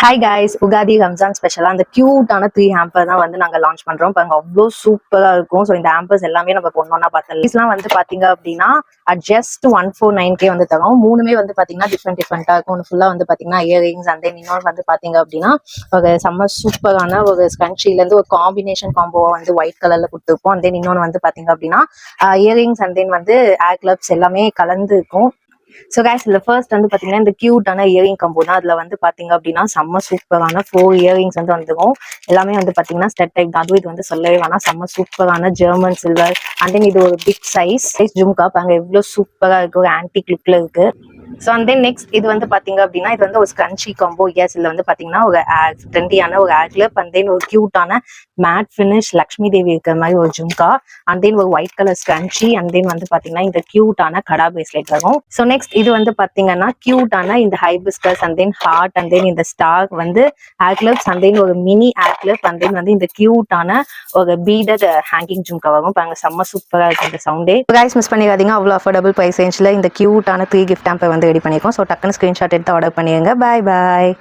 Hi guys, Ugadi Ramzan ஸ்பெஷலாக அந்த க்யூட்டான 3 ஹேம்பர் தான் வந்து நாங்கள் லான்ச் பண்ணுறோம். இப்போ அங்கே அவ்வளோ சூப்பராக இருக்கும். ஸோ இந்த ஹேம்பர்ஸ் எல்லாமே நம்ம ஒன்றா பார்த்தோம். ப்ரைஸ்லாம் வந்து பார்த்தீங்க அப்படின்னா ஜஸ்ட் 149K வந்து தரும். மூணுமே வந்து பார்த்தீங்கன்னா டிஃப்ரெண்ட்டாக இருக்கும். ஒன்று ஃபுல்லாக வந்து பார்த்தீங்கன்னா இயரிங்ஸ், அண்ட் தென் இன்னொன்று வந்து பார்த்தீங்க அப்படின்னா ஒரு செம்ம சூப்பரான ஒரு ஸ்கன்ஷிலேருந்து ஒரு காம்பினேஷன் காம்போவை வந்து ஒயிட் கலரில் கொடுத்துருப்போம். அண்ட் தென் இன்னொன்று வந்து பார்த்தீங்க அப்படின்னா இயரிங்ஸ் அண்ட் தென் வந்து ஏர் கிளப்ஸ் எல்லாமே கலந்து இருக்கும். ஸோ கைஸ், இந்த ஃபர்ஸ்ட் வந்து பார்த்தீங்கன்னா இந்த க்யூட்டான இயரிங் கம்போ தான். அதில் வந்து பார்த்தீங்க அப்படின்னா செம்ம சூப்பரான 4 இயரிங்ஸ் வந்து வந்துடும். எல்லாமே வந்து பார்த்தீங்கன்னா ஸ்டெட் டைப் தான். அதுவும் இது வந்து சொல்லவே வேணாம், செம்ம சூப்பரான ஜெர்மன் சில்வர். அண்ட் தென் இது ஒரு பிக் சைஸ் ஜும்கா. அங்கே எவ்வளோ சூப்பராக இருக்குது, ஒரு ஆன்டிக் லுக்கில் இருக்குது. ஸோ அண்ட் தென் நெக்ஸ்ட் இது வந்து பார்த்தீங்க அப்படின்னா இது வந்து ஒரு ஸ்க்ரன்ச்சி காம்போ. எஸ், இதில் வந்து பார்த்தீங்கன்னா ஒரு ட்ரெண்டியான ஒரு ஏர் கிளிப், அண்ட் தென் ஒரு க்யூட்டான மேட் ஃபினிஷ் லக்ஷ்மி தேவி இருக்கிற மாதிரி ஒரு ஜும்கா, அண்ட் தென் ஒரு white colour scrunchie, and then வந்து பார்த்தீங்கன்னா இந்த க்யூட்டான கடா பிரேஸ்லெட் வரும். ஸோ நெக்ஸ்ட் இது வந்து பார்த்தீங்கன்னா க்யூட்டான இந்த hibiscus, and then heart, and then இந்த ஸ்டார் வந்து ஏர் கிளிப்ஸ், அண்ட் தென் ஒரு mini air clip, and then வந்து இந்த க்யூட்டான ஒரு பீடட் ஹேங்கிங் ஜும்கா வரும். இப்போ அங்கே செம்ம சூப்பராக இருக்குது இந்த சவுண்டே. கைஸ், மிஸ் பண்ணிடாதீங்க, அவ்வளோ அஃபோர்டபுள் ப்ரைஸ் ரேஞ்சில் இந்த க்யூட்டான 3 கிஃப்ட் ஹேம்பர் வந்து ரெடி பண்ணியிருக்கோம். ஸோ டக்குன்னு ஸ்க்ரீன்ஷாட் எடுத்து ஆர்டர் பண்ணிடுங்க. பாய் பாய்.